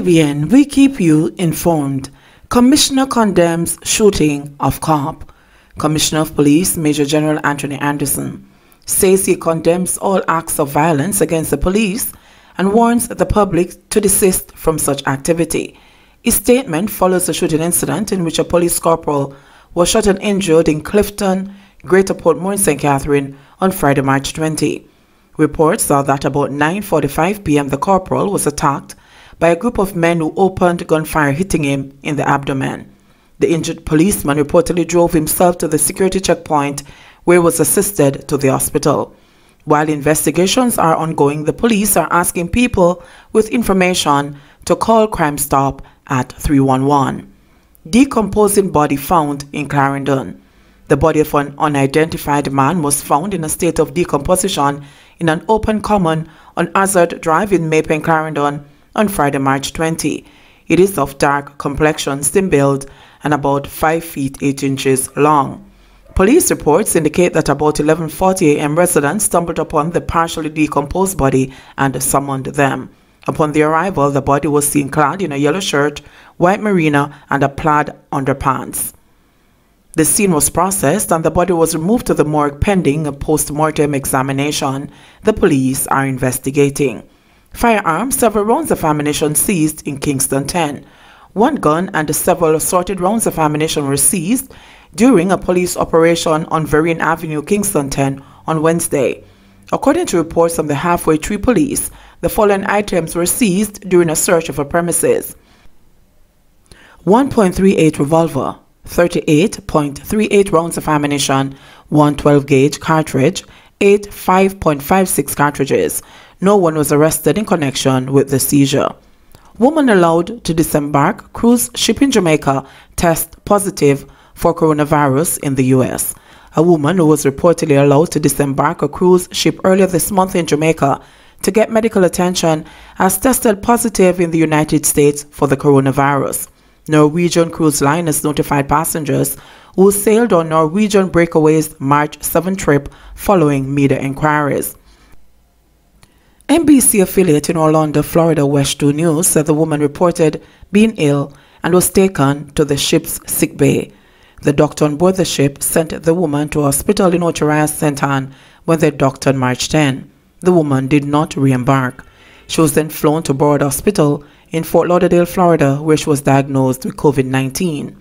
JBN, we keep you informed. Commissioner condemns shooting of cop. Commissioner of Police Major General Anthony Anderson says he condemns all acts of violence against the police and warns the public to desist from such activity. His statement follows a shooting incident in which a police corporal was shot and injured in Clifton, Greater Portmore, St. Catherine on Friday, March 20. Reports are that about 9:45 p.m. the corporal was attacked by a group of men who opened gunfire, hitting him in the abdomen. The injured policeman reportedly drove himself to the security checkpoint where he was assisted to the hospital. While investigations are ongoing, the police are asking people with information to call Crime Stop at 311. Decomposing body found in Clarendon. The body of an unidentified man was found in a state of decomposition in an open common on Hazard Drive in Maple, Clarendon on Friday, March 20. It is of dark complexion, thin build, and about 5 feet 8 inches long. Police reports indicate that about 11:40 a.m. residents stumbled upon the partially decomposed body and summoned them. Upon their arrival, the body was seen clad in a yellow shirt, white merino, and a plaid underpants. The scene was processed and the body was removed to the morgue pending a post-mortem examination. The police are investigating. Firearms, several rounds of ammunition seized in Kingston 10. One gun and several assorted rounds of ammunition were seized during a police operation on Verene Avenue, Kingston 10 on Wednesday. According to reports from the Halfway Tree Police, the following items were seized during a search of a premises: 1.38 revolver, 38.38 rounds of ammunition, 1 12-gauge cartridge, 8 5.56 cartridges. No one was arrested in connection with the seizure. Woman allowed to disembark cruise ship in Jamaica test positive for coronavirus in the U.S. A woman who was reportedly allowed to disembark a cruise ship earlier this month in Jamaica to get medical attention has tested positive in the United States for the coronavirus. Norwegian Cruise Line has notified passengers who sailed on Norwegian Breakaway's March 7 trip following media inquiries. NBC affiliate in Orlando, Florida, West 2 News said the woman reported being ill and was taken to the ship's sick bay. The doctor on board the ship sent the woman to a hospital in Ochirai, St. Anne when they docked on March 10. The woman did not re-embark. She was then flown to Broward Hospital in Fort Lauderdale, Florida, where she was diagnosed with COVID-19.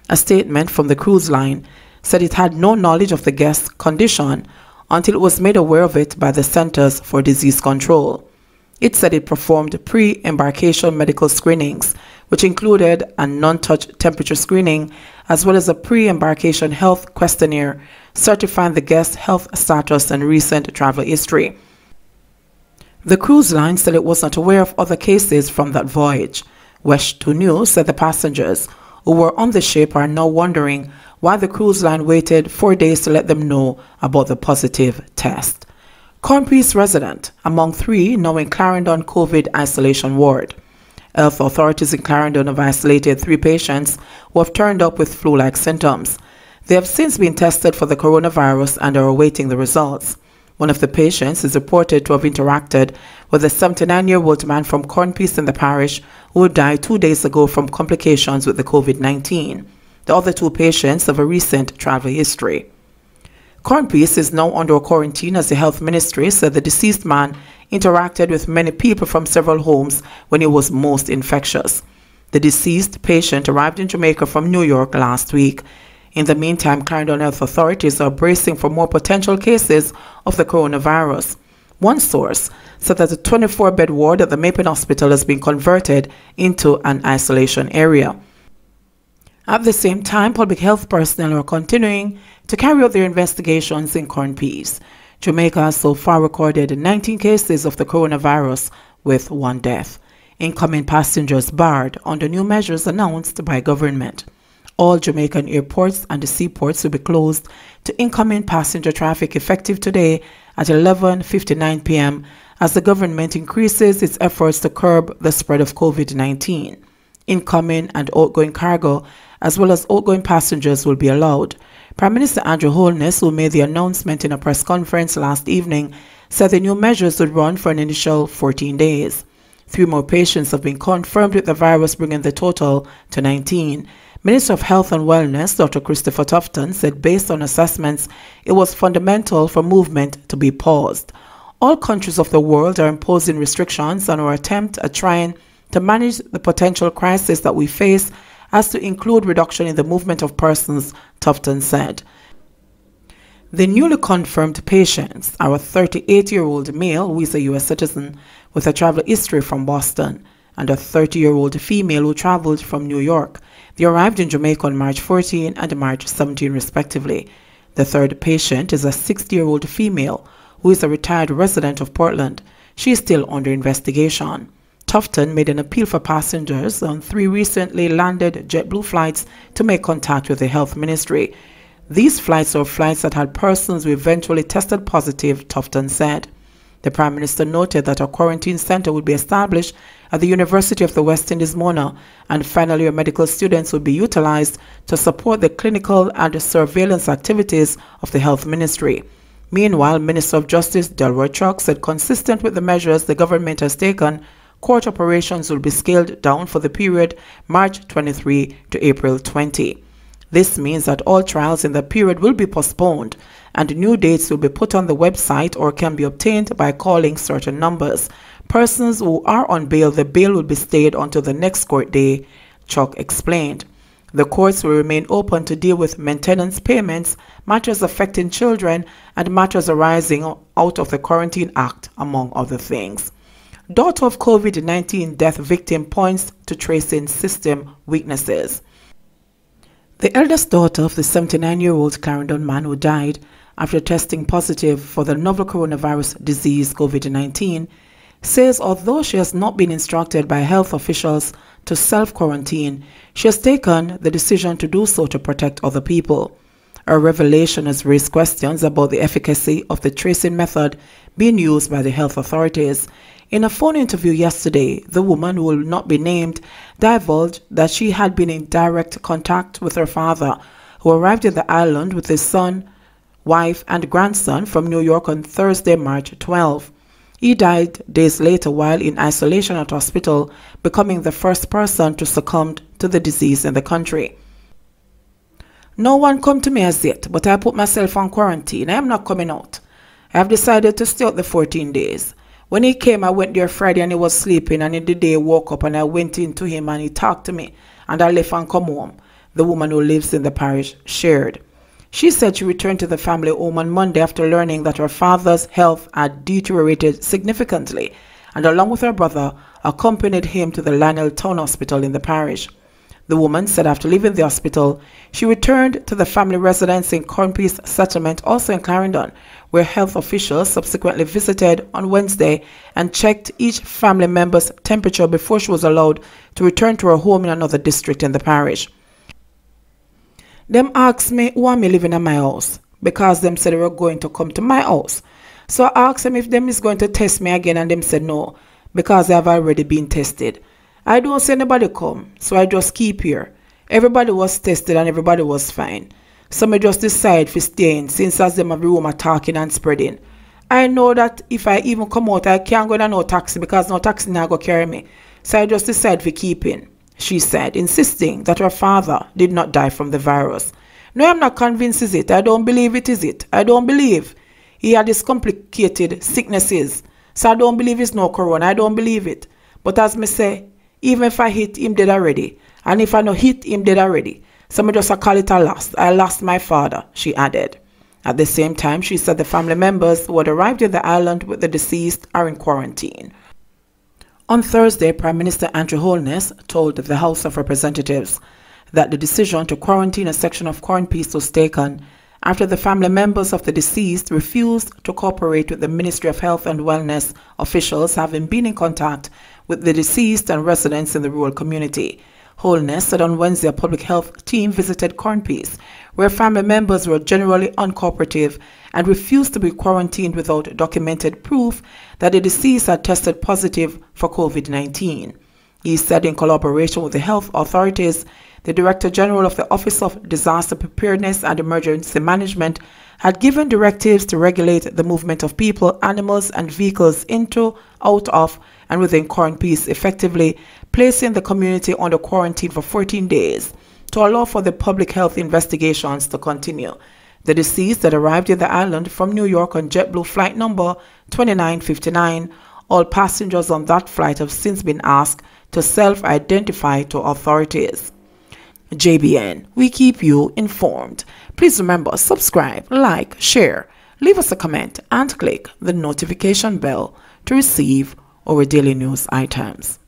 A statement from the cruise line said it had no knowledge of the guest's condition until it was made aware of it by the Centers for Disease Control. It said it performed pre-embarkation medical screenings, which included a non-touch temperature screening, as well as a pre-embarkation health questionnaire certifying the guest's health status and recent travel history. The cruise line said it was not aware of other cases from that voyage. West 2 News said the passengers who were on the ship are now wondering why the cruise line waited 4 days to let them know about the positive test. Cornpiece resident among 3 now in Clarendon COVID isolation ward. Health authorities in Clarendon have isolated 3 patients who have turned up with flu-like symptoms. They have since been tested for the coronavirus and are awaiting the results. One of the patients is reported to have interacted with a 79-year-old man from Cornpiece in the parish who died 2 days ago from complications with the COVID-19. The other 2 patients have a recent travel history. Cornpiece is now under quarantine as the health ministry said the deceased man interacted with many people from several homes when he was most infectious. The deceased patient arrived in Jamaica from New York last week. In the meantime, Clarendon health authorities are bracing for more potential cases of the coronavirus. One source said that the 24-bed ward at the Maple Hospital has been converted into an isolation area. At the same time, public health personnel are continuing to carry out their investigations in Cornpiece. Jamaica has so far recorded 19 cases of the coronavirus with 1 death. Incoming passengers barred under new measures announced by government. All Jamaican airports and the seaports will be closed to incoming passenger traffic effective today at 11:59 p.m. as the government increases its efforts to curb the spread of COVID-19. Incoming and outgoing cargo as well as outgoing passengers will be allowed. Prime Minister Andrew Holness, who made the announcement in a press conference last evening, said the new measures would run for an initial 14 days. 3 more patients have been confirmed with the virus, bringing the total to 19. Minister of Health and Wellness, Dr. Christopher Tufton, said based on assessments, it was fundamental for movement to be paused. All countries of the world are imposing restrictions on our attempt at trying to manage the potential crisis that we face, as to include reduction in the movement of persons, Tufton said. The newly confirmed patients are a 38-year-old male who is a U.S. citizen with a travel history from Boston and a 30-year-old female who traveled from New York. They arrived in Jamaica on March 14 and March 17 respectively. The third patient is a 60-year-old female who is a retired resident of Portland. She is still under investigation. Tufton made an appeal for passengers on 3 recently landed JetBlue flights to make contact with the health ministry. These flights are flights that had persons who eventually tested positive, Tufton said. The Prime Minister noted that a quarantine center would be established at the University of the West Indies, Mona, and final year medical students would be utilized to support the clinical and surveillance activities of the health ministry. Meanwhile, Minister of Justice Delroy Chuck said consistent with the measures the government has taken, court operations will be scaled down for the period March 23 to April 20. This means that all trials in the period will be postponed and new dates will be put on the website or can be obtained by calling certain numbers. Persons who are on bail, the bail will be stayed until the next court day, Chuck explained. The courts will remain open to deal with maintenance payments, matters affecting children, and matters arising out of the Quarantine Act, among other things. Daughter of COVID-19 death victim points to tracing system weaknesses. The eldest daughter of the 79-year-old Clarendon man who died after testing positive for the novel coronavirus disease COVID-19 says although she has not been instructed by health officials to self-quarantine, she has taken the decision to do so to protect other people. Her revelation has raised questions about the efficacy of the tracing method being used by the health authorities. In a phone interview yesterday, the woman, who will not be named, divulged that she had been in direct contact with her father, who arrived in the island with his son, wife, and grandson from New York on Thursday, March 12. He died days later while in isolation at hospital, becoming the first person to succumb to the disease in the country. No one come to me as yet, but I put myself on quarantine. I am not coming out. I have decided to stay out the 14 days. When he came, I went there Friday and he was sleeping, and in the day I woke up and I went in to him and he talked to me and I left and come home, the woman who lives in the parish shared. She said she returned to the family home on Monday after learning that her father's health had deteriorated significantly, and along with her brother accompanied him to the Lionel Town Hospital in the parish. The woman said after leaving the hospital, she returned to the family residence in Cornpeace Settlement, also in Clarendon, where health officials subsequently visited on Wednesday and checked each family member's temperature before she was allowed to return to her home in another district in the parish. Them asked me who am I living in my house, because them said they were going to come to my house. So I asked them if them is going to test me again, and them said no, because I have already been tested. I don't see anybody come, so I just keep here. Everybody was tested and everybody was fine. So I just decide to stay in, since as them have the room are talking and spreading. I know that if I even come out, I can't go to no taxi, because no taxi now go carry me. So I just decide to keep in, she said, insisting that her father did not die from the virus. No, I'm not convinced is it. I don't believe it is it. I don't believe. He had these complicated sicknesses. So I don't believe it's no corona. I don't believe it. But as me say, even if I hit him dead already, and if I no hit him dead already, so me just call it a loss. I lost my father, she added. At the same time, she said the family members who had arrived in the island with the deceased are in quarantine. On Thursday, Prime Minister Andrew Holness told the House of Representatives that the decision to quarantine a section of Cornpeace was taken after the family members of the deceased refused to cooperate with the Ministry of Health and Wellness officials, having been in contact with the deceased and residents in the rural community. Holness said on Wednesday a public health team visited Cornpeace, where family members were generally uncooperative and refused to be quarantined without documented proof that the deceased had tested positive for COVID-19. He said in collaboration with the health authorities, The Director General of the Office of Disaster Preparedness and Emergency Management had given directives to regulate the movement of people, animals, and vehicles into, out of, and within quarantine effectively, placing the community under quarantine for 14 days to allow for the public health investigations to continue. The deceased that arrived in the island from New York on JetBlue flight number 2959, all passengers on that flight have since been asked to self-identify to authorities. JBN, we keep you informed. Please remember, subscribe, like, share, leave us a comment, and click the notification bell to receive our daily news items.